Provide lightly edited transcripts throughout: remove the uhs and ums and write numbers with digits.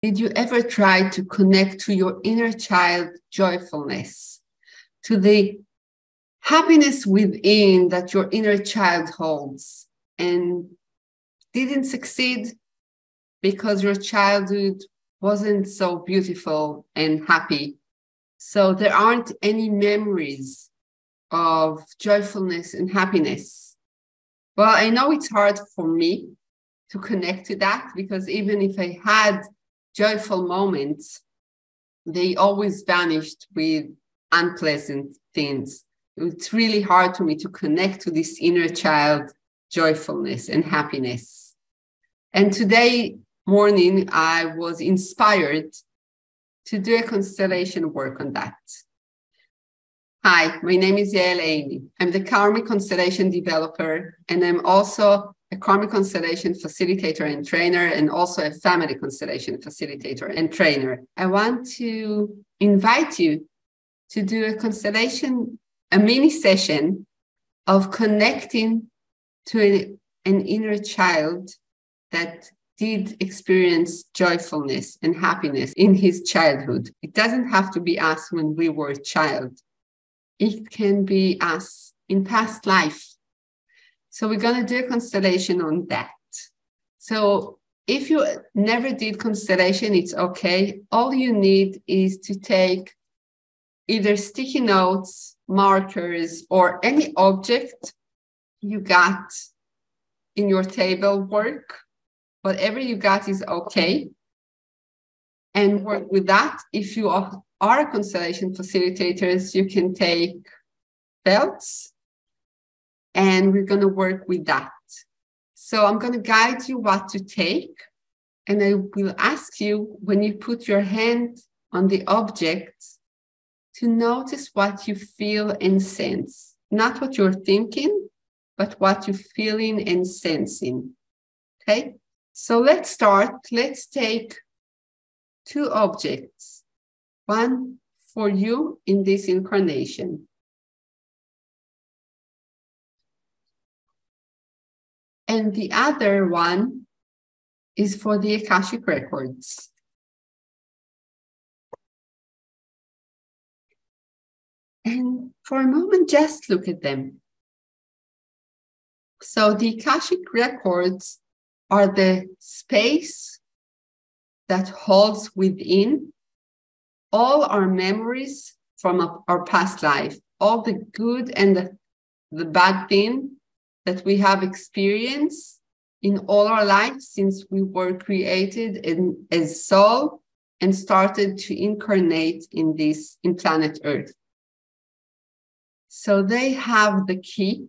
Did you ever try to connect to your inner child joyfulness, to the happiness within that your inner child holds, and didn't succeed because your childhood wasn't so beautiful and happy? So there aren't any memories of joyfulness and happiness. Well, I know it's hard for me to connect to that, because even if I had joyful moments, they always vanished with unpleasant things. It's really hard for me to connect to this inner child joyfulness and happiness. And today morning, I was inspired to do a constellation work on that. Hi, my name is Yael Aini. I'm the Karmic Constellation Developer, and I'm also a Karmic Constellation Facilitator and Trainer, and also a Family Constellation Facilitator and Trainer. I want to invite you to do a constellation, a mini session of connecting to an inner child that did experience joyfulness and happiness in his childhood. It doesn't have to be us when we were a child. It can be us in past life. So we're going to do a constellation on that. So if you never did constellation, it's okay. All you need is to take either sticky notes, markers, or any object you got in your table work. Whatever you got is okay. And work with that. If you are constellation facilitators, you can take belts, and we're going to work with that. So I'm going to guide you what to take, and I will ask you, when you put your hand on the object, to notice what you feel and sense. Not what you're thinking, but what you're feeling and sensing. Okay? So let's start. Let's take two objects. One for you in this incarnation. And the other one is for the Akashic records. And for a moment, just look at them. So the Akashic records are the space that holds within all our memories from our past life, all the good and the bad thing that we have experienced in all our lives since we were created as soul and started to incarnate in planet Earth. So they have the key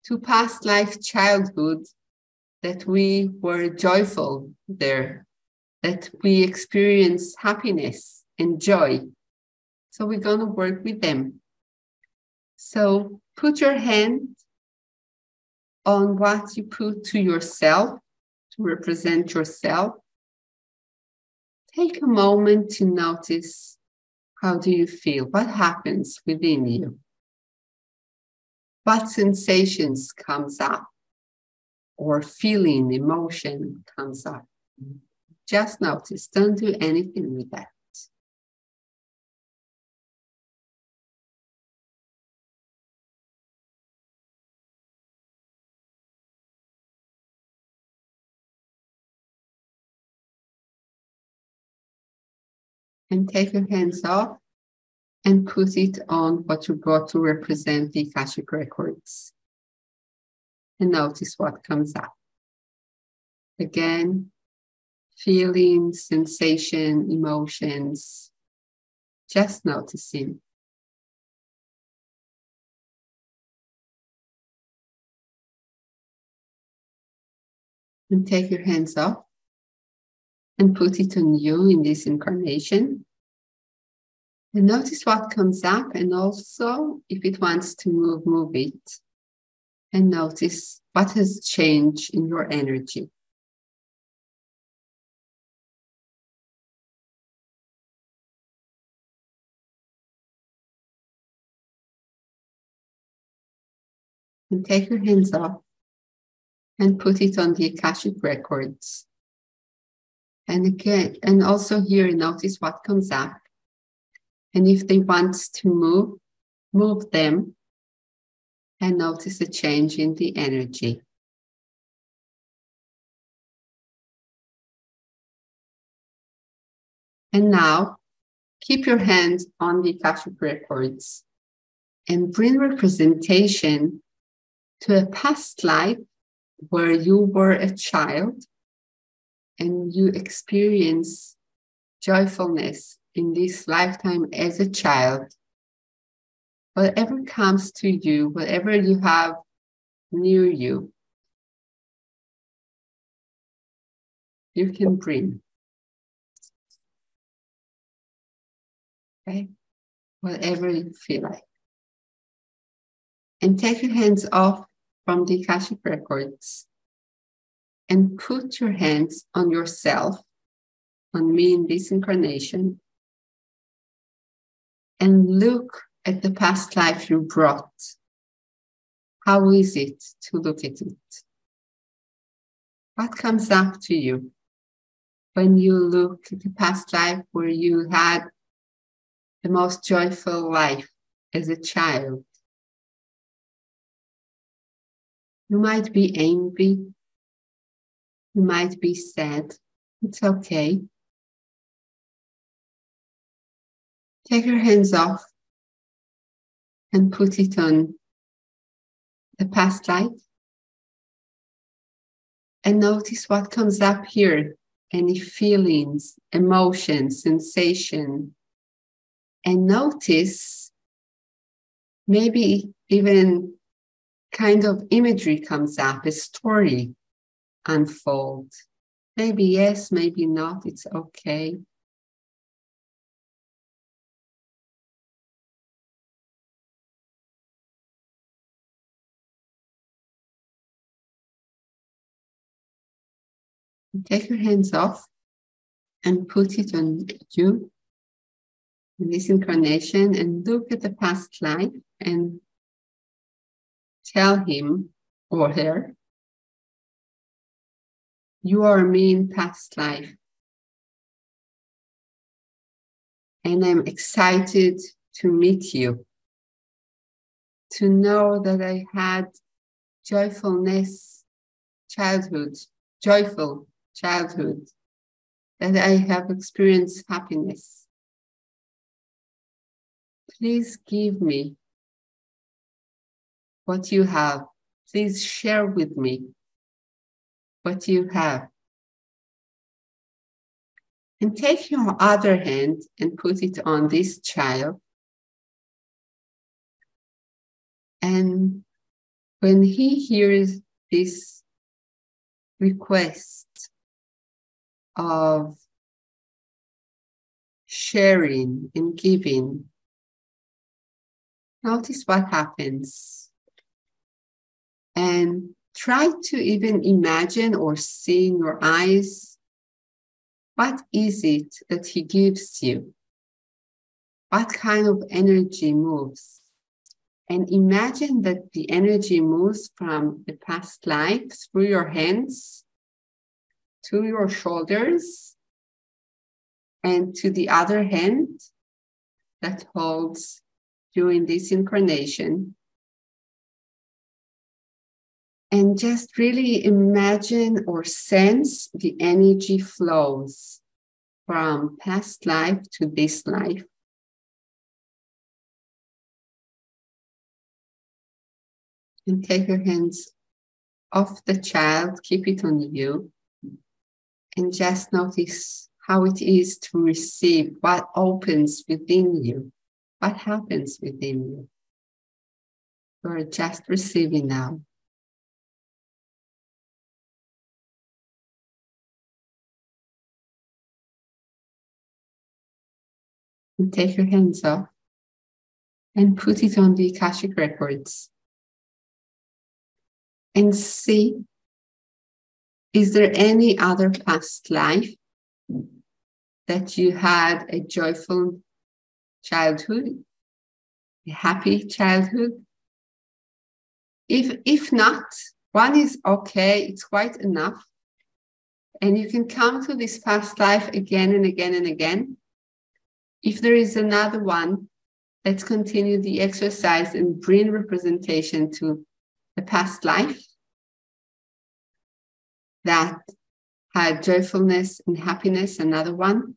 to past life childhood, that we were joyful there, that we experienced happiness and joy. So we're going to work with them. So put your hand on what you put to yourself to represent yourself. Take a moment to notice, how do you feel? What happens within you? What sensations comes up? Or feeling, emotion comes up? Just notice. Don't do anything with that. And take your hands off and put it on what you brought to represent the Akashic records. And notice what comes up. Again, feelings, sensation, emotions. Just noticing. And take your hands off and put it on you in this incarnation. And notice what comes up, and also if it wants to move it. And notice what has changed in your energy. And take your hands off and put it on the Akashic records. And again, and also here, notice what comes up. And if they want to move them, and notice a change in the energy. And now, keep your hands on the Akashic records and bring representation to a past life where you were a child and you experience joyfulness in this lifetime as a child. Whatever comes to you, whatever you have near you, you can bring. Okay? Whatever you feel like. And take your hands off from the Akashic records and put your hands on yourself, on me in this incarnation, and look at the past life you brought. How is it to look at it? What comes up to you when you look at the past life where you had the most joyful life as a child? You might be angry. You might be sad. It's okay. Take your hands off and put it on the past life. And notice what comes up here. Any feelings, emotions, sensation. And notice maybe even kind of imagery comes up, a story unfolds. Maybe yes, maybe not, it's okay. Take your hands off and put it on you in this incarnation and look at the past life and tell him or her, you are me in past life. And I'm excited to meet you, to know that I had joyfulness, childhood, joyful childhood, that I have experienced happiness. Please give me what you have. Please share with me what you have. And take your other hand and put it on this child. And when he hears this request of sharing and giving, notice what happens. And try to even imagine or see in your eyes, what is it that he gives you? What kind of energy moves? And imagine that the energy moves from the past life through your hands to your shoulders and to the other hand that holds you in this incarnation. And just really imagine or sense the energy flows from past life to this life. And take your hands off the child, keep it on you, and just notice how it is to receive, what opens within you, what happens within you. You are just receiving now. And take your hands off and put it on the Akashic records. And see, is there any other past life that you had a joyful childhood, a happy childhood? If not, one is okay, it's quite enough. And you can come to this past life again and again and again. If there is another one, let's continue the exercise and bring representation to the past life that had joyfulness and happiness, another one.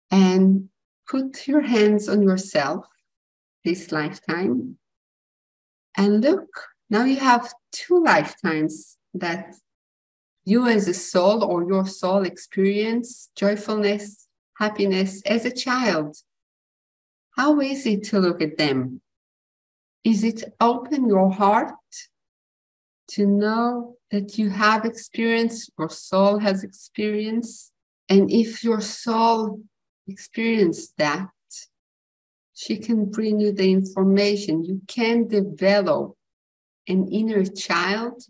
And put your hands on yourself this lifetime. And look, now you have 2 lifetimes that you as a soul or your soul experience joyfulness, happiness as a child. How is it to look at them? Is it open your heart to know that you have experienced, your soul has experienced? And if your soul experienced that, she can bring you the information. You can develop an inner child,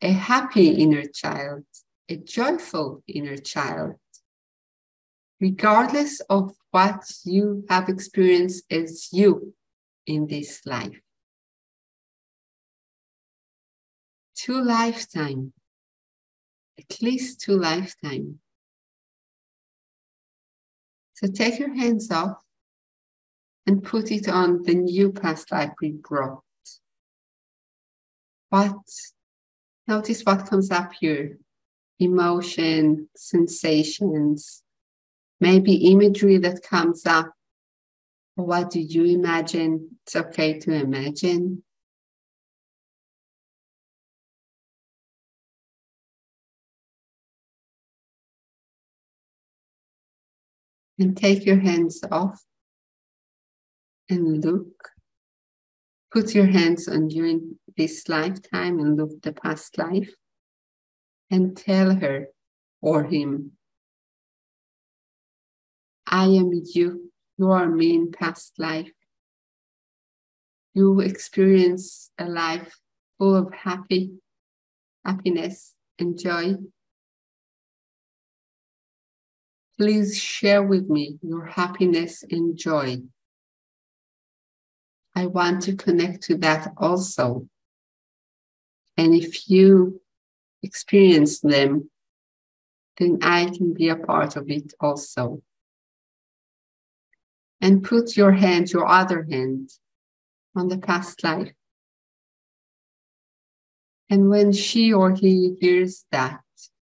a happy inner child, a joyful inner child, regardless of what you have experienced as you in this life. 2 lifetimes, at least 2 lifetimes. So take your hands off and put it on the new past life we brought. Notice what comes up here. Emotion, sensations, maybe imagery that comes up. What do you imagine? It's okay to imagine. And take your hands off and look. Put your hands on you in this lifetime and look the past life and tell her or him, I am you. You are me in past life. You experience a life full of happiness and joy. Please share with me your happiness and joy. I want to connect to that also. And if you experience them, then I can be a part of it also. And put your hand, your other hand, on the past life. And when she or he hears that,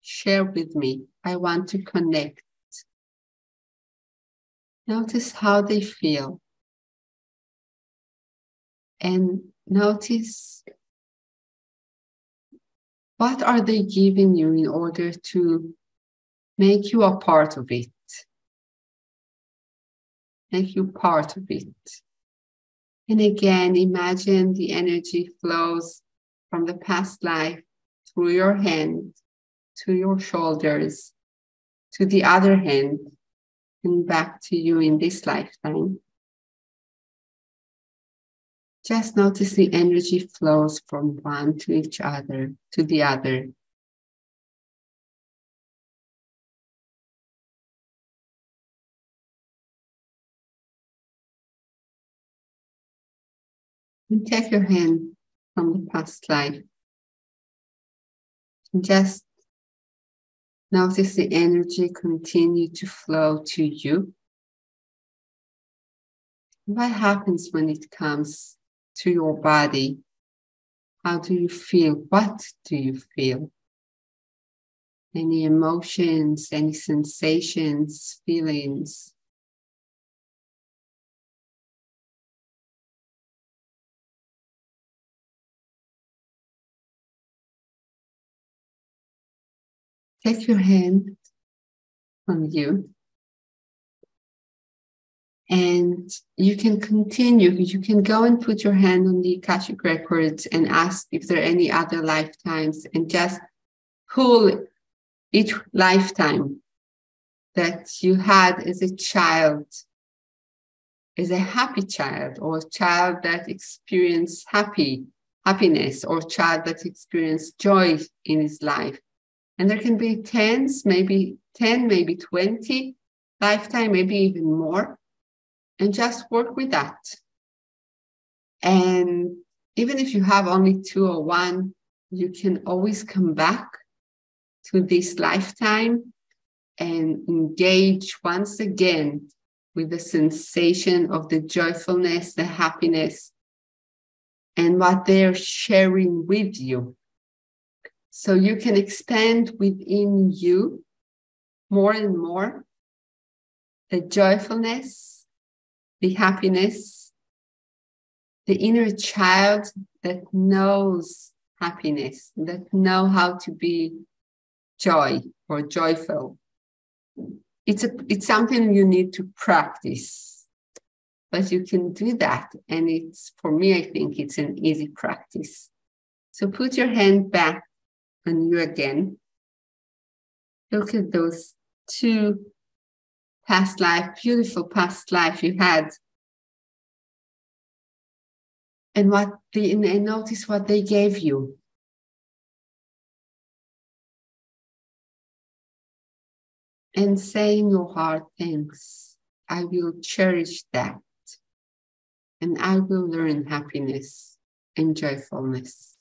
share with me. I want to connect. Notice how they feel. And notice what are they giving you in order to make you a part of it. Make you part of it. And again, imagine the energy flows from the past life through your hand, to your shoulders, to the other hand, and back to you in this lifetime. Just notice the energy flows from one to each other, to the other. And take your hand from the past life. And just notice the energy continue to flow to you. What happens when it comes to your body? How do you feel? What do you feel? Any emotions, any sensations, feelings? Take your hand from you. And you can continue. You can go and put your hand on the Akashic records and ask if there are any other lifetimes, and just pull each lifetime that you had as a child, as a happy child, or a child that experienced happiness, or a child that experienced joy in his life. And there can be maybe 10, maybe 20 lifetime, maybe even more. And just work with that. And even if you have only 2 or 1, you can always come back to this lifetime and engage once again with the sensation of the joyfulness, the happiness, and what they're sharing with you. So you can expand within you more and more the joyfulness, the happiness, the inner child that knows happiness, that know how to be joy or joyful. It's something you need to practice, but you can do that. And it's, for me, I think it's an easy practice. So put your hand back on you again. Look at those two past life, beautiful past life you had. And notice what they gave you. And say in your heart, thanks. I will cherish that. And I will learn happiness and joyfulness.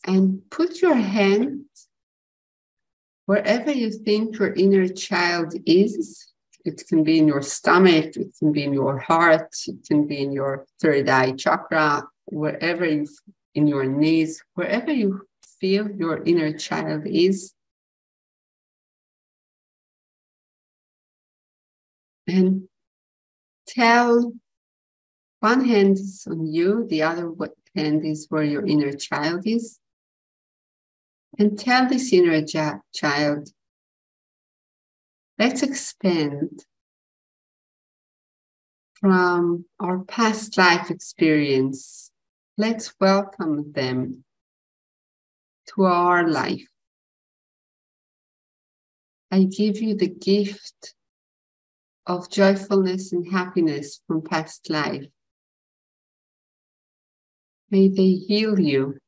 And put your hand wherever you think your inner child is. It can be in your stomach, it can be in your heart, it can be in your third eye chakra, wherever you, in your knees, wherever you feel your inner child is. And tell, one hand is on you, the other hand is where your inner child is. And tell this inner child, let's expand from our past life experience. Let's welcome them to our life. I give you the gift of joyfulness and happiness from past life. May they heal you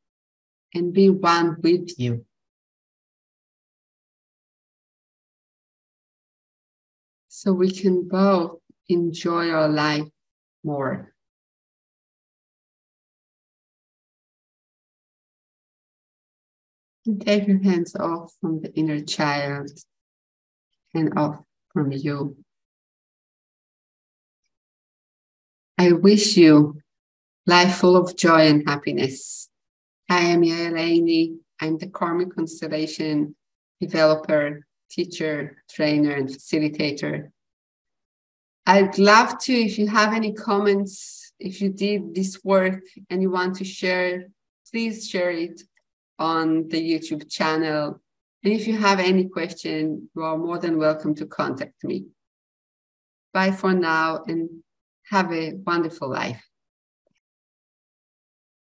and be one with you. So we can both enjoy our life more. And take your hands off from the inner child and off from you. I wish you life full of joy and happiness. I am Yael Aini. I'm the Karmic Constellation developer, teacher, trainer, and facilitator. I'd love to, if you have any comments, if you did this work and you want to share, please share it on the YouTube channel. And if you have any question, you are more than welcome to contact me. Bye for now and have a wonderful life.